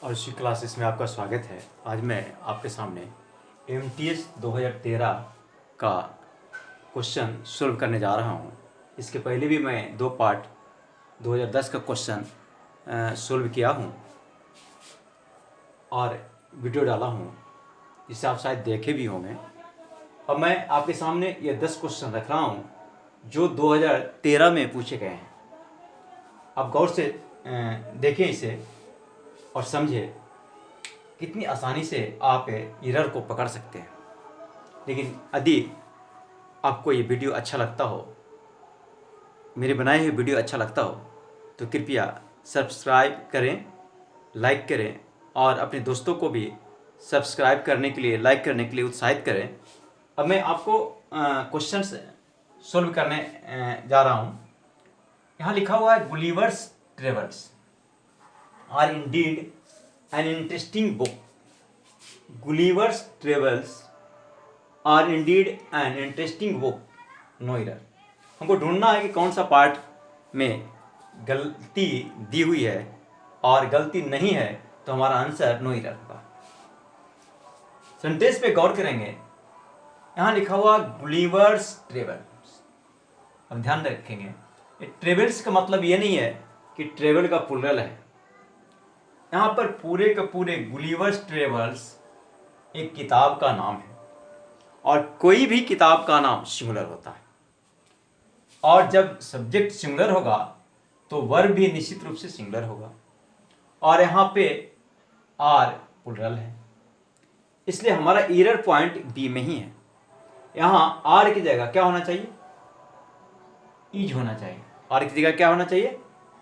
और इसी क्लासेस में आपका स्वागत है। आज मैं आपके सामने MTS 2013 का क्वेश्चन सोल्व करने जा रहा हूँ। इसके पहले भी मैं 2 पार्ट 2010 का क्वेश्चन सोल्व किया हूँ और वीडियो डाला हूँ, जिसे आप शायद देखे भी होंगे। अब मैं आपके सामने ये 10 क्वेश्चन रख रहा हूँ जो 2013 में पूछे गए हैं। आप गौर से देखें इसे और समझें कितनी आसानी से आप एरर को पकड़ सकते हैं। लेकिन यदि आपको ये वीडियो अच्छा लगता हो, मेरे बनाए हुए वीडियो अच्छा लगता हो, तो कृपया सब्सक्राइब करें, लाइक करें और अपने दोस्तों को भी सब्सक्राइब करने के लिए, लाइक करने के लिए उत्साहित करें। अब मैं आपको क्वेश्चंस सोल्व करने जा रहा हूँ। यहाँ लिखा हुआ है, Gulliver's Travels are indeed an interesting book. Gulliver's Travels are indeed an interesting book, no error. हमको ढूंढना है कि कौन सा पार्ट में गलती दी हुई है, और गलती नहीं है तो हमारा आंसर नो एरर होगा। सेंटेंस पे गौर करेंगे। यहाँ लिखा हुआ गुलिवर्स ट्रेवल्स। अब ध्यान रखेंगे, ट्रेवल्स का मतलब ये नहीं है कि ट्रेवल का प्लूरल है। यहाँ पर पूरे के पूरे गुलिवर्स ट्रेवल्स एक किताब का नाम है, और कोई भी किताब का नाम सिंगुलर होता है। और जब सब्जेक्ट सिंगुलर होगा तो वर्ब भी निश्चित रूप से सिंगुलर होगा, और यहाँ पे आर प्लूरल है, इसलिए हमारा एरर पॉइंट बी में ही है। यहाँ आर की जगह क्या होना चाहिए? ईज होना चाहिए। आर की जगह क्या होना चाहिए?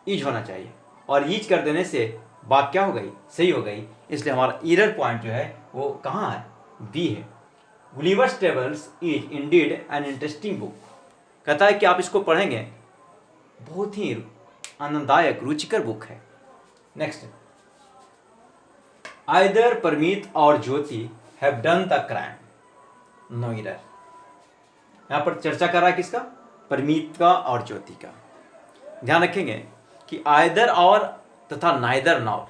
ईज होना चाहिए, और ईज कर देने से बात क्या हो गई? सही हो गई। इसलिए हमारा एरर पॉइंट जो है वो कहाँ है? बी है। Gulliver's travels is Indeed an interesting book. कहता है कि आप इसको पढ़ेंगे, बहुत ही आनंददायक रुचिकर बुक है। नेक्स्ट, आइदर परमीत और Jyoti have done the crime, no error. यहाँ पर चर्चा कर रहा है किसका? परमीत का और ज्योति का। ध्यान रखेंगे कि आइदर और तथा नाइदर नॉर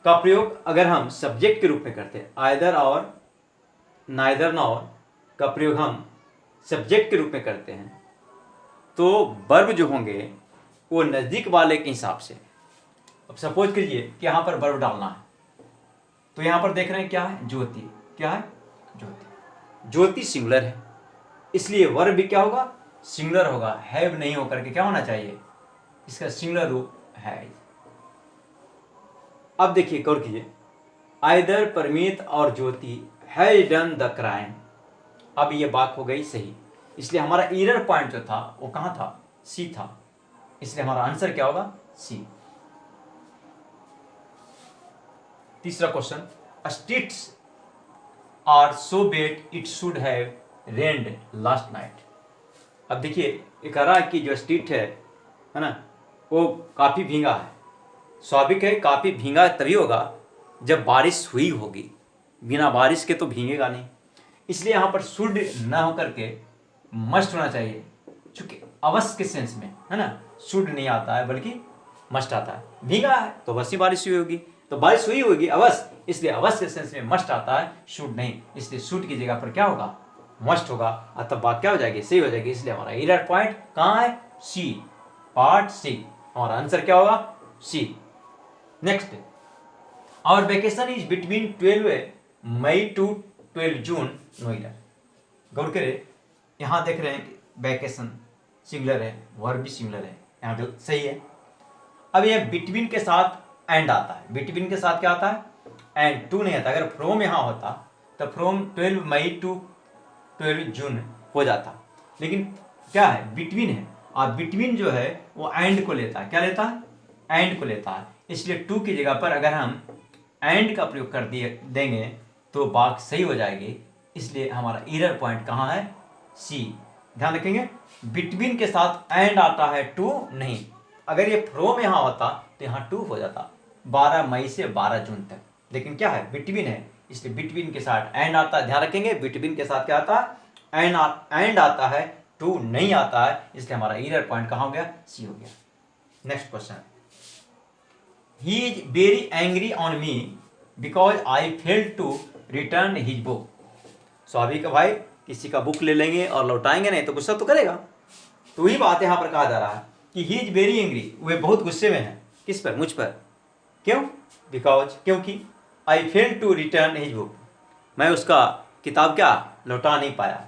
का प्रयोग अगर हम सब्जेक्ट के रूप में करते हैं, आइदर और नाइदर नॉर का प्रयोग हम सब्जेक्ट के रूप में करते हैं, तो वर्ब जो होंगे वो नज़दीक वाले के हिसाब से। अब सपोज कीजिए कि यहाँ पर वर्ब डालना है, तो यहाँ पर देख रहे हैं क्या है? ज्योति। क्या है? ज्योति। ज्योति सिंगुलर है, इसलिए वर्ब भी क्या होगा? सिंगुलर होगा। हैव नहीं होकर के क्या होना चाहिए? इसका सिंगुलर रूप है। अब देखिए, गौर कीजिए, आइदर परमीत और ज्योति हैज डन द क्राइम। अब ये बात हो गई सही, इसलिए हमारा एरर पॉइंट जो था वो कहाँ था? सी था। इसलिए हमारा आंसर क्या होगा? सी। तीसरा question, streets are so wet it should have rained last night. अब देखिए, ये कह रहा है कि जो स्ट्रीट है ना, वो काफ़ी भींगा है। स्वाभाविक है, काफ़ी भींगा तभी होगा जब बारिश हुई होगी, बिना बारिश के तो भीगेगा नहीं। इसलिए यहाँ पर शुड ना होकर के मस्ट होना चाहिए, चूंकि अवश्य के सेंस में है ना, शुड नहीं आता है बल्कि मस्ट आता है। भीगा है तो अवश्य बारिश हुई होगी, तो बारिश हुई होगी अवश्य, इसलिए अवश्य के सेंस में मस्ट आता है, शुड नहीं। इसलिए शुड की जगह पर क्या होगा? मस्ट होगा, तब बात क्या हो जाएगी? सही हो जाएगी। इसलिए हमारा एरर पॉइंट कहाँ है? C, part C. हमारा आंसर क्या होगा? C. Next, our vacation is between 12 May to 12 June, no error. गौर करें, यहाँ देख रहे हैं वैकेशन सिंगुलर है, वर्ब भी सिंगुलर है, यहाँ तो सही है। अब ये बिटवीन के साथ एंड आता है। बिटवीन के साथ क्या आता है? एंड, टू नहीं आता। अगर फ्रॉम यहाँ होता तो फ्रॉम 12 मई टू 12 जून हो जाता, लेकिन क्या है? बिटवीन है, और बिटवीन जो है वो एंड को लेता है। क्या लेता है? एंड को लेता है। इसलिए टू की जगह पर अगर हम एंड का प्रयोग कर देंगे तो बात सही हो जाएगी। इसलिए हमारा एरर पॉइंट कहाँ है? सी। ध्यान रखेंगे, बिटवीन के साथ एंड आता है, टू नहीं। अगर ये फ्रॉम यहाँ होता तो यहाँ टू हो जाता, 12 मई से 12 जून तक। लेकिन क्या है? बिटवीन है, इसलिए बिटवीन के साथ एंड आता है। ध्यान रखेंगे, बिटवीन के साथ क्या आता है? एंड आता है, टू नहीं आता है। इसलिए हमारा एरर पॉइंट कहाँ हो गया? सी हो गया। Next question, he is very angry on me because I failed to return his book. स्वाभाविक भाई, किसी का बुक ले लेंगे और लौटाएंगे नहीं तो गुस्सा तो करेगा। तो वही बात यहाँ पर कहा जा रहा है कि ही इज वेरी एंग्री, वे बहुत गुस्से में हैं। किस पर? मुझ पर। क्यों? बिकॉज, क्योंकि I failed to return his book, मैं उसका किताब क्या लौटा नहीं पाया।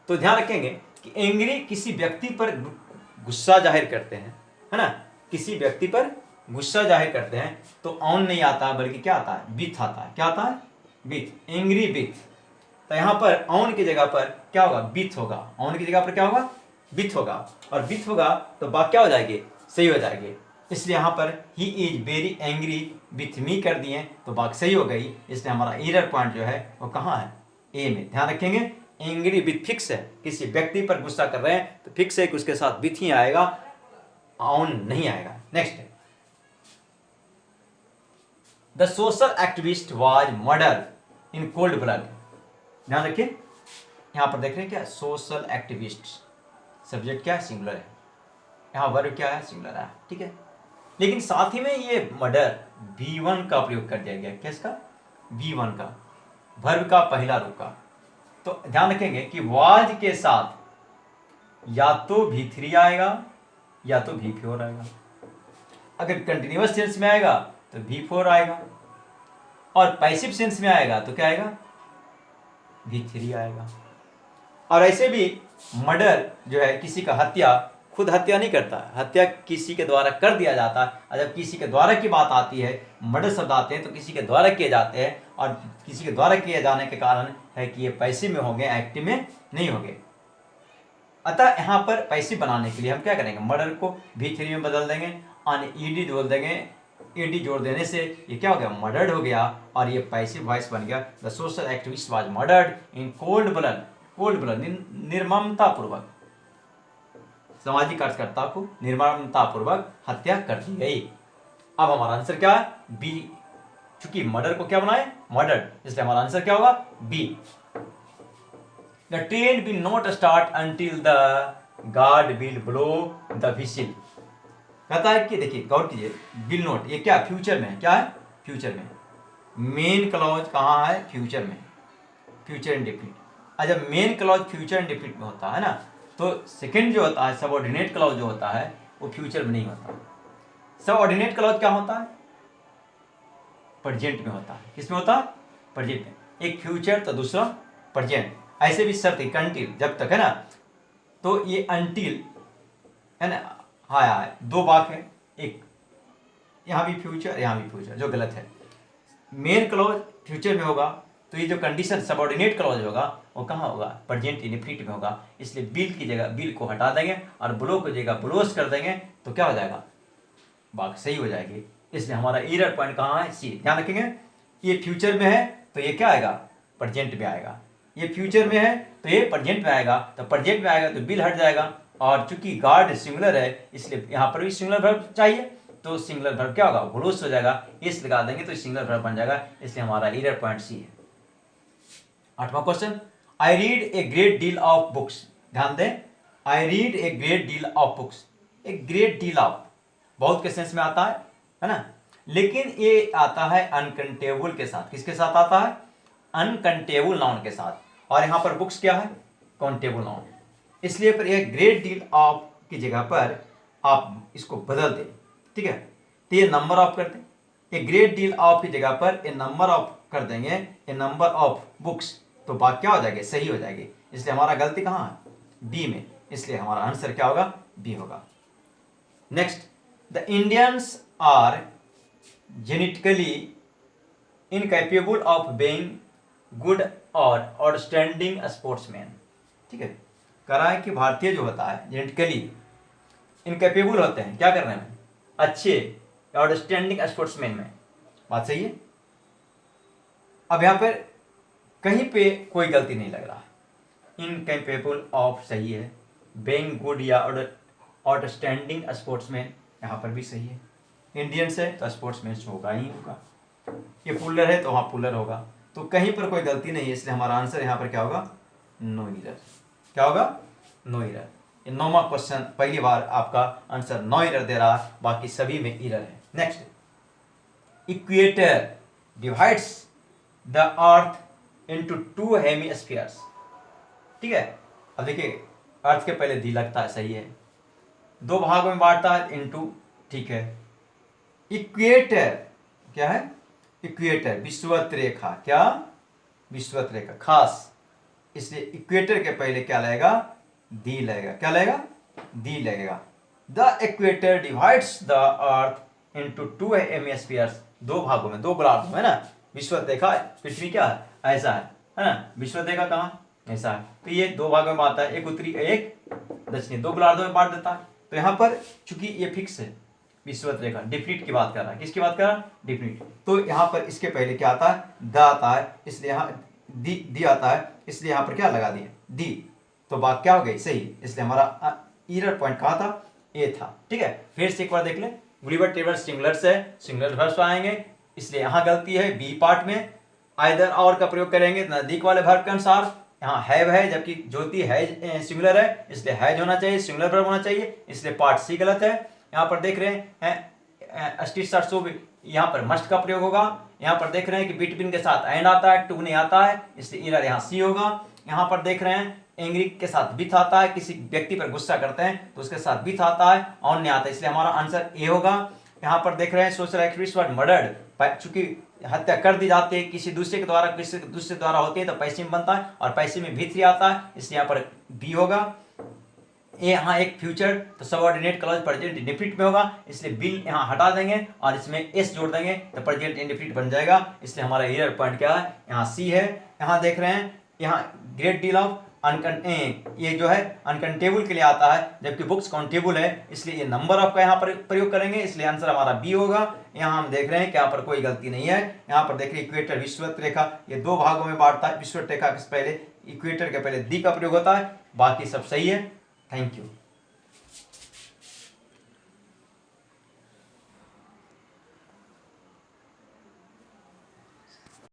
तो ध्यान रखेंगे कि एंग्री किसी व्यक्ति पर गुस्सा जाहिर करते हैं, है ना, किसी व्यक्ति पर गुस्सा जाहिर करते हैं तो ऑन नहीं आता बल्कि क्या आता है? विथ आता है। क्या आता है? With, angry with. तो यहाँ पर ऑन की जगह पर क्या होगा? विथ होगा। ऑन की जगह पर क्या होगा? विथ होगा। और विथ होगा तो बात क्या हो जाएगी? सही हो जाएगी। इसलिए यहाँ पर ही is very angry with me कर दिए तो बात सही हो गई। इसलिए हमारा एरर पॉइंट जो है वो कहाँ है? ए में। ध्यान रखेंगे, एंग्री विथ फिक्स है, किसी व्यक्ति पर गुस्सा कर रहे हैं तो फिक्स है कि उसके साथ विथ ही आएगा, ऑन नहीं आएगा। Next, the social activist was murder in cold blood. ध्यान रखिए, यहां पर देख रहे हैं क्या? सोशल एक्टिविस्ट, सब्जेक्ट क्या है? सिंगुलर है। यहाँ वर्ब क्या है? सिंगुलर है। ठीक है, लेकिन साथ ही में ये मर्डर V1 का प्रयोग कर दिया गया। किसका? V1 का, वर्ब का पहला रूप का। तो ध्यान रखेंगे कि वाज के साथ या तो V3 आएगा या तो V4 आएगा। अगर कंटिन्यूअस टेंस में आएगा तो V4 आएगा, और पैसिव सेंस में आएगा तो क्या आएगा? V3 आएगा। और ऐसे भी मर्डर जो है किसी का हत्या, खुद हत्या नहीं करता, हत्या किसी के द्वारा कर दिया जाता है। और जब किसी के द्वारा की बात आती है, मर्डर शब्द आते हैं तो किसी के द्वारा किए जाते हैं, और किसी के द्वारा किए जाने के कारण है कि ये पैसिव में हो गए, एक्टिव में नहीं हो गए। अतः यहाँ पर पैसिव बनाने के लिए हम क्या करेंगे? मर्डर को V3 में बदल देंगे, और ईडी जोड़ देंगे। ईडी जोड़ देने से ये क्या हो गया? मर्डर्ड हो गया, और ये पैसिव वॉइस बन गया। The social activist was murdered in cold blood. Cold blood, निर्ममता पूर्वक, सामाजिक कार्यकर्ता को निर्ममता पूर्वक हत्या कर दी गई। अब हमारा आंसर क्या है? बी। चूंकि मर्डर को क्या बनाए? मर्डर्ड, इसलिए हमारा आंसर क्या होगा? B. The train will not start until the guard will blow the whistle. कहता है कि देखिए, गौर कीजिए, विल नॉट, ये क्या? फ्यूचर में है। क्या है? फ्यूचर में। मेन क्लॉज कहाँ है? फ्यूचर में, फ्यूचर इंडेफिनिट। जब मेन क्लॉज फ्यूचर इंडेफिनिट में होता है ना, तो सेकंड जो होता है सबऑर्डिनेट क्लॉज जो होता है वो फ्यूचर में नहीं होता। सबऑर्डिनेट क्लॉज क्या होता है? प्रेजेंट में होता है। किस में होता है? प्रेजेंट में। एक फ्यूचर तो दूसरा प्रेजेंट। ऐसे भी शर्त है, अंटिल, जब तक, है ना। तो ये अंटिल है ना, हाँ, दो वाक है, एक यहाँ भी फ्यूचर, यहाँ भी फ्यूचर, जो गलत है। मेन क्लॉज फ्यूचर में होगा तो ये जो कंडीशन सबऑर्डिनेट क्लॉज होगा वो कहाँ होगा? प्रेजेंट इंडेफिनिट में होगा। इसलिए बिल की जगह बिल को हटा देंगे और ब्लो की जगह ब्लोस कर देंगे तो क्या हो जाएगा? बात सही हो जाएगी। इसलिए हमारा एरर पॉइंट कहाँ है? सी। ध्यान रखेंगे, ये फ्यूचर में है तो ये क्या आएगा? प्रेजेंट में आएगा। ये फ्यूचर में है तो ये प्रेजेंट में आएगा, तो प्रेजेंट में आएगा तो बिल हट जाएगा। और चूंकि गार्ड सिंगुलर है इसलिए यहाँ पर भी सिंगुलर वर्ब चाहिए, तो सिंगुलर वर्ब क्या होगा? ब्लोस हो जाएगा। इस लगा देंगे तो सिंगुलर वर्ब बन जाएगा। इसलिए हमारा एरर पॉइंट सी है। 8वां question, I read a great deal of books. ध्यान दें, I read a great deal of books. A great deal of बहुत के सेंस में आता है ना, लेकिन ये आता है अनकंटेबल के साथ। किसके साथ आता है? अनकंटेबल नाउन के साथ। और यहाँ पर बुक्स क्या है? Countable noun. इसलिए पर यह ग्रेट डील ऑफ की जगह पर आप इसको बदल दें। ठीक है, तो ये नंबर ऑफ कर दें। ए ग्रेट डील ऑफ की जगह पर ए नंबर ऑफ कर देंगे, ए नंबर ऑफ बुक्स, तो बात क्या हो जाएगी? सही हो जाएगी। इसलिए हमारा गलती कहाँ है? बी में। इसलिए हमारा आंसर क्या होगा? बी होगा। Next, the Indians are genetically incapable of being good और आउटस्टैंडिंग स्पोर्ट्समैन। ठीक है, कह रहा है कि भारतीय जो होता है जेनेटिकली इनकैपेबल होते हैं क्या करने में? अच्छे आउटस्टैंडिंग स्पोर्ट्समैन में। बात सही है। अब यहाँ पर कहीं पे कोई गलती नहीं लग रहा। इनकैपेबल ऑफ सही है, बीइंग गुड या आउटस्टैंडिंग स्पोर्ट्समैन यहाँ पर भी सही है। इंडियंस है तो स्पोर्ट्समैन होगा ही होगा। ये पुलर है तो वहाँ पुलर होगा। तो कहीं पर कोई गलती नहीं है, इसलिए हमारा आंसर यहाँ पर क्या होगा? No error. क्या होगा? No error. ये 9वां क्वेश्चन, पहली बार आपका आंसर नो एरर दे रहा, बाकी सभी में एरर है। Next, equator divides the earth into 2 hemispheres. ठीक है, अब देखिए अर्थ के पहले दी लगता है, सही है, 2 भागों में बांटता है इनटू, ठीक है। इक्वेटर क्या है? इक्वेटर विषुवत रेखा, क्या? विषुवत रेखा खास, इसलिए इक्वेटर के पहले क्या लगेगा? दी लगेगा। क्या लगेगा? दी लगेगा। The equator divides the earth into 2 hemispheres, 2 भागों में, 2 गोलार्ध में, है ना। विषुवत रेखा पृथ्वी क्या है? ऐसा है ना। विषुवत रेखा कहाँ? ऐसा है। तो ये 2 भागों में बांटता है, एक उत्तरी एक दक्षिणी, 2 गोलार्धों में बांट देता है। तो यहाँ पर चूंकि ये फिक्स है, विषुवत रेखा डिफिनिट की बात कर रहा है। किसकी बात कर रहा है? डिफिनिट। तो यहाँ पर इसके पहले क्या आता है? द आता है, इसलिए यहाँ दी आता है, इसलिए यहाँ पर क्या लगा दिए? दी। तो बात क्या हो गई? सही। इसलिए हमारा एरर पॉइंट कहाँ था? ए था। ठीक है, फिर से एक बार देख ले। गुलिवर टेबल सिंगुलर से सिंगुलर वर्ब आएंगे, इसलिए यहाँ गलती है बी पार्ट में। आइदर और का प्रयोग करेंगे नजदीक वाले वर्ब के अनुसार। यहाँ हैव है, जबकि ज्योति है सिंगुलर है, इसलिए हैज होना चाहिए, सिंगुलर वर्ब होना चाहिए, इसलिए पार्ट सी गलत है। यहाँ पर देख रहे हैं स्टिट्स आर सो, यहाँ पर मस्ट का प्रयोग होगा। यहाँ पर देख रहे हैं कि बिटवीन के साथ एंड आता है, टू नहीं आता है, इसलिए एरर यहाँ सी होगा। यहाँ पर देख रहे हैं एंग्री के साथ विथ आता है, किसी व्यक्ति पर गुस्सा करते हैं तो उसके साथ विथ आता है, ऑन नहीं आता, इसलिए हमारा आंसर ए होगा। यहाँ पर देख रहे हैं सोशल एक्टिविस्ट वर्ड मर्डर्ड, चूंकि हत्या कर दी जाती है किसी दूसरे के द्वारा, किसी दूसरे द्वारा होती है तो पैसे में बनता है, और पैसे में भी 3 आता है, इसलिए यहाँ पर बी होगा। ये यहाँ एक फ्यूचर तो सबऑर्डिनेट क्लॉज प्रेजेंट इंडेफिनिट में होगा, इसलिए बिल यहाँ हटा देंगे और इसमें एस जोड़ देंगे तो प्रेजेंट इंडेफिनिट बन जाएगा, इसलिए हमारा एरर पॉइंट क्या है? यहाँ सी है। यहाँ देख रहे हैं यहाँ ग्रेट डील ऑफ ये जो है अनकाउंटेबल के लिए आता है, जबकि बुक्स काउंटेबल है, इसलिए ये नंबर ऑफ का यहाँ पर प्रयोग करेंगे, इसलिए आंसर हमारा बी होगा। यहाँ हम देख रहे हैं कि यहाँ पर कोई गलती नहीं है। यहाँ पर देख रहे हैं इक्वेटर विषुवत रेखा, ये 2 भागों में बांटता है। विषुवत रेखा के पहले इक्वेटर के पहले दी का प्रयोग होता है, बाकी सब सही है। Thank you.